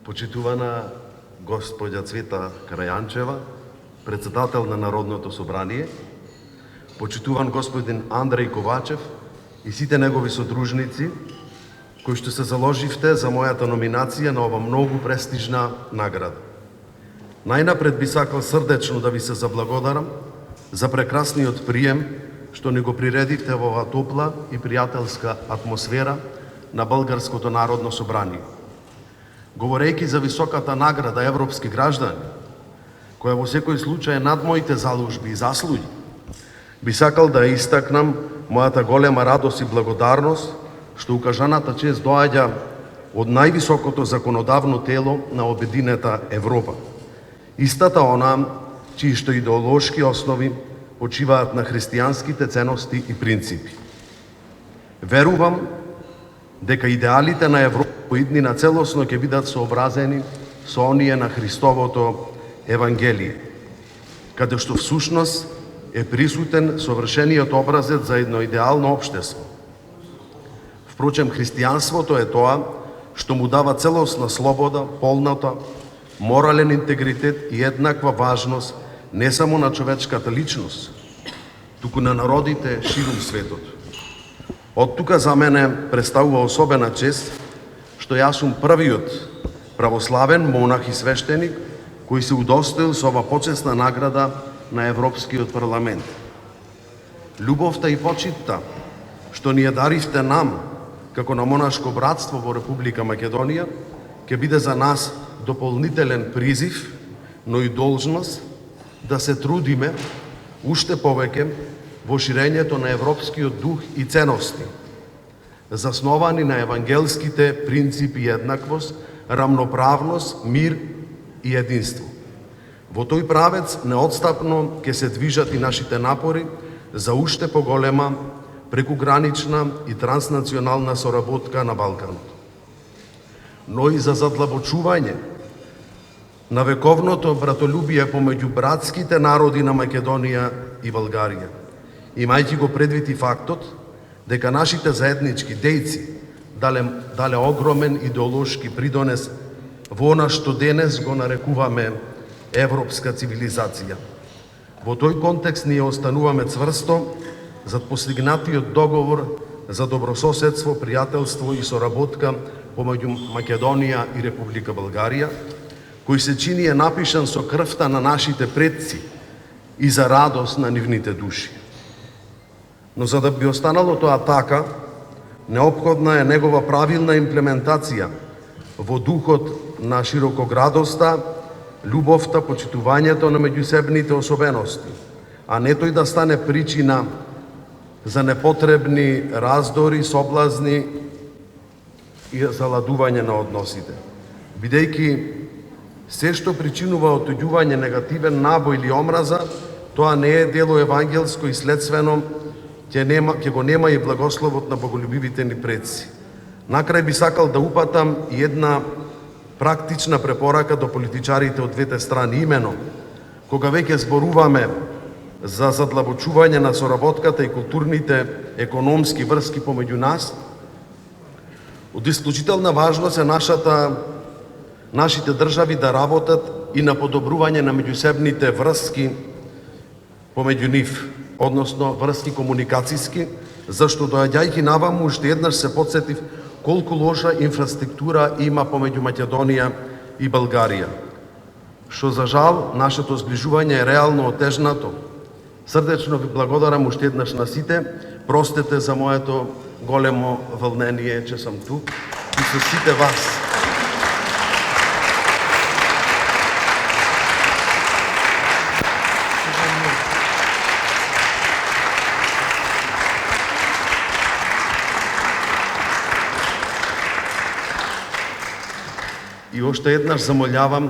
Почитувана госпоѓа Цвета Карајанчева, председател на Народното собрание, почитуван господин Андреј Ковачев и сите негови содружници, кои што се заложивте за мојата номинација на ова многу престижна награда. Најнапред би сакал срдечно да ви се заблагодарам за прекрасниот прием што ни го приредивте во оваа топла и пријателска атмосфера на Българското Народно собрание. Говорејќи за високата награда Европски граждани, која во секој случај е над моите заложби и заслуги, би сакал да истакнам мојата голема радост и благодарност што укажаната чест доаѓа од највисокото законодавно тело на обединета Европа. Истата она чии што идеолошки основи почиваат на христијанските ценности и принципи. Верувам дека идеалите на Европа по иднина целосно ќе бидат сообразени со оние на Христовото Евангелие, каде што всушност е присутен совршениот образец за едно идеално општество. Впрочем, христијанството е тоа што му дава целосна слобода, полнота, морален интегритет и еднаква важност не само на човечката личност, туку на народите ширум светот. Од тука за мене представува особена чест што јас сум првиот православен монах и свештеник кој се удостоил со ова почесна награда на Европскиот парламент. Љубовта и почитта што ни ја даривте нам како на монашко братство во Република Македонија ќе биде за нас дополнителен призив, но и должност да се трудиме уште повеќе во ширењето на европскиот дух и ценности, засновани на евангелските принципи еднаквост, рамноправност, мир и единство. Во тој правец неотстапно ќе се движат и нашите напори за уште поголема прекугранична и транснационална соработка на Балканот, но и за задлабочување на вековното братолюбие помеѓу братските народи на Македонија и Българија, имајќи го предвид и фактот дека нашите заеднички дејци дале огромен идеолошки придонес во она што денес го нарекуваме европска цивилизација. Во тој контекст ние остануваме цврсто зад постигнатиот договор за добрососедство, пријателство и соработка помеѓу Македонија и Република Българија, кој се чини е напишан со крвта на нашите предци и за радост на нивните души. Но за да би останало тоа така, неопходна е негова правилна имплементација во духот на широкоградоста, љубовта, почитувањето на меѓусебните особености, а не тој да стане причина за непотребни раздори, соблазни и заладување на односите. Бидејќи се што причинува отуѓување, негативен набој или омраза, тоа не е дело евангелско и следствено ќе го нема и благословот на боголюбивите ни предци. Накрај би сакал да упатам и една практична препорака до политичарите од двете страни, имено кога веќе зборуваме за задлабочување на соработката и културните економски врски помеѓу нас, од исклучителна важност е нашите држави да работат и на подобрување на меѓусебните врски помеѓу нив, односно врски комуникацијски, зашто доаѓајќи наваму уште еднаш се потсетив колку лоша инфраструктура има помеѓу Македонија и Българија, што за жал нашето зближување е реално отежнато. Срдечно ви благодарам уште еднаш на сите, простете за моето големо волнение, че сам тук и со сите вас. И уште еднаш замолјавам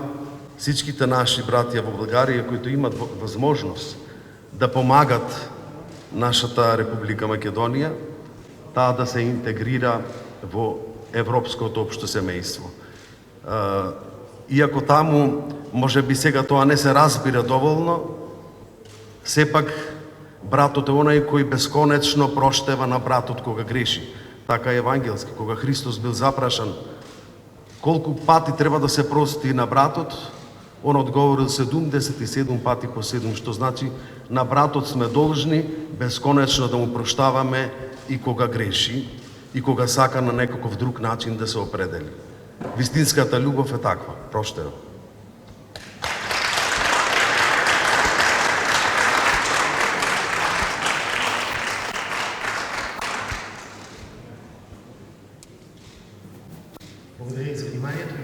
всичките наши братја во Българија кои имат возможност да помагат нашата Република Македонија, таа да се интегрира во европското општо семејство. Иако таму можеби сега тоа не се разбира доволно, сепак братот е онај кој бесконечно проштева на братот кога греши. Така е евангелски, кога Христос бил запрашан Колку пати треба да се прости на братот? Он одговорил 77 пати по 7, што значи на братот сме должни бесконечно да му проштаваме и кога греши, и кога сака на некаков друг начин да се определи. Вистинската љубов е таква. Проштева. Благодаря ви за вниманието.